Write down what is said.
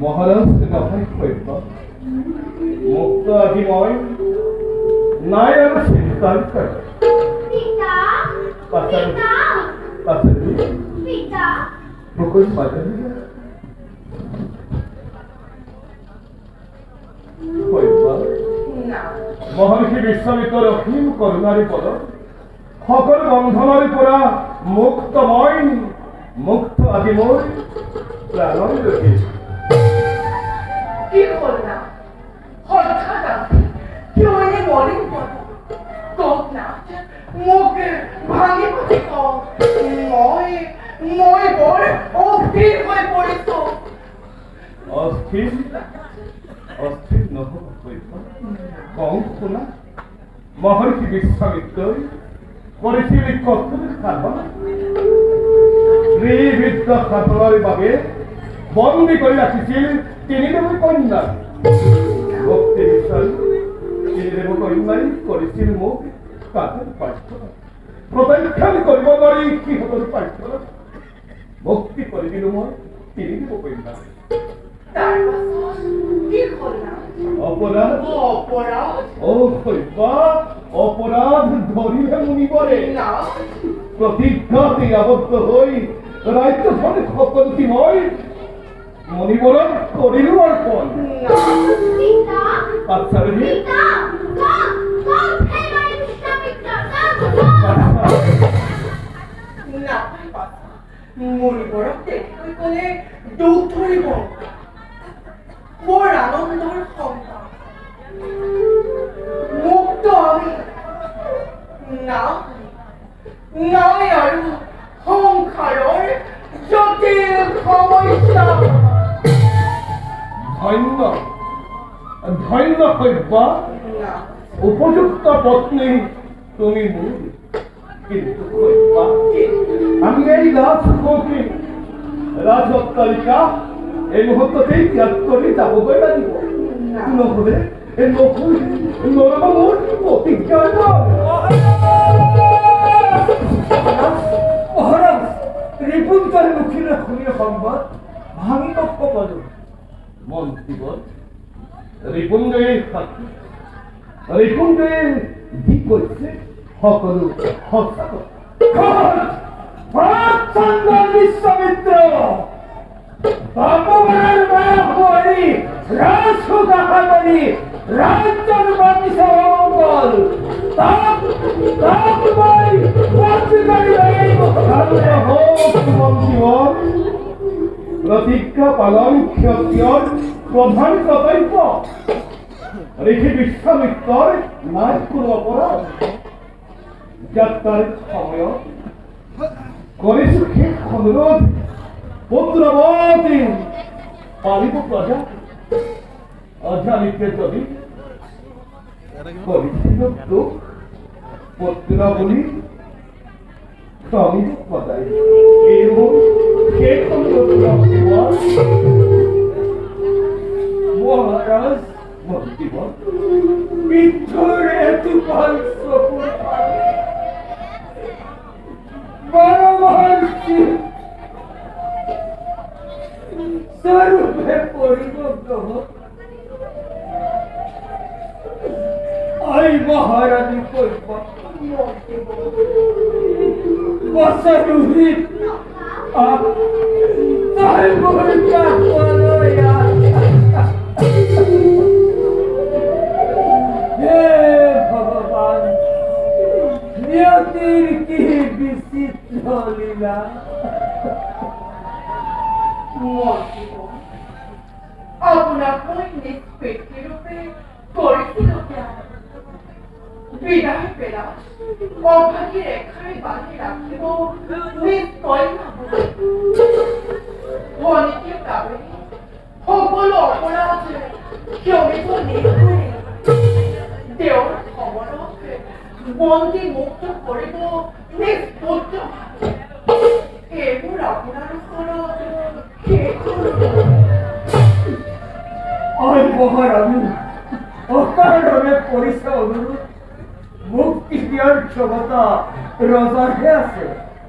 মহারাজ কথাই কইব মুক্ত আদিময় নায়ক চিন্তান করে পিতা পিতা পাছালি পিতা প্রকল পাছালি কইব না মহর্ষি বিশ্বমিত্র রহিম করুণারি পদ সকল বন্ধনারি পৰা মুক্তময় মুক্ত আদিময় প্রাণ রহি কি করলা হঠাৎ কেউ এনে বলেন কক না মুখে ভাঙি পড়ে মই মই বড় অস্থির হয়ে পড়েছ অস্থির অস্থির নহব কইব কম শুনা মহর্ষি বিশ্বামিত্র করেছিল কত খাবা শ্রীবিদ্য খাতলার বাবে বন্দী করে রাখিছিল তিনি দেব কন্যা ভক্তি বিষয় তিনি দেব কন্যাই করেছিল মুখ কাঠের পাঠ্য প্রত্যাখ্যান কৰিব নোৱাৰি সিহঁতৰ পাঠ্য ভক্তি কৰি দিলো মই তিনি দেব কন্যা অপরাধ অপরাধ ও কইবা অপরাধ ধরিলে মুনিবরে না প্রতিজ্ঞাতে আবদ্ধ হই রাজ্য ধরে খপন্তি মই মণিবরণ করিল অর্পণ পিতা পাছালি পিতা কম কম হে মাই বিশ্বামিত্র না মরি বড় দেখতে কোনে দুধ ধরিব মোর আনন্দর সন্তান মুক্ত আমি না নাই আৰু সংসাৰৰ জটিল সমস্যা ধন্য ধন্য কইবা না উপযুক্ত পত্নী তুমি মোৰ কিন্তু কইবা আমি এই ৰাজকোটি ৰাজত্তালিকা এই মুহূৰ্ততেই ত্যাগ কৰে যাবগৈ লাগিব নহলে এই নৰম মোৰ প্ৰতিজ্ঞা মহারাজ রিপুঞ্জয় মুখিলে শুনিলে সংবাদ ভাঙি কক্ষ পালো মন্ত্রীবর রিপুঞ্জয়ে রিপুঞ্জয়ে যি কৈছে সকলো সঁচা চন্দ্র বিশ্বামিত্র বাপমার মায়া হরি রাজসুখাহারি রাজ্যের বাতিসে অমঙ্গল তাপ তাপ ভাই পত্রিকারি এই শান্ত হোক মন্ত্রীবর। প্রতিজ্ঞা পালন ক্ষত্রিয়র প্রধান কর্তব্য। ঋষি বিশ্বামিত্রর নাই কোনো অপরাধ। যাত্রার সময় করে সুখে অনুরোধ পুত্রবতী পালিত প্রজা অজানিতে যদি করেছিল দুঃখ পুত্রাবলী সঙ্গ পদায় এবং সে মহারাজ মন্ত্রীবর বিদ্যুরে তুফান সপুর পরমহংসী স্বরূপে পরিণত আই মহারানী কইব বসরুহি তাই বলতা বলয়া হে ভগবান নিয়তির কি বিচিত্র লীলা মন্ত্রীগণ, আপনাকে নিষ্পেক্ষী রূপে করেছিল জ্ঞান। বিদায় বেলা অভাগী রেখায় বাঁধি রাখিব নিশ্চয় ভাবনা। অনেকে পাবে সকল অপরাধ ক্ষমিত নির্ভয়ে দেওর খবরকে বন্দী মুক্ত করিব নিষ্পত্য। এবার আপনার খরচ কে করব? আই মহারানী অকারণে পরিচয় অনুরোধ মুক্তি দেওয়ার ক্ষমতা রজার আছে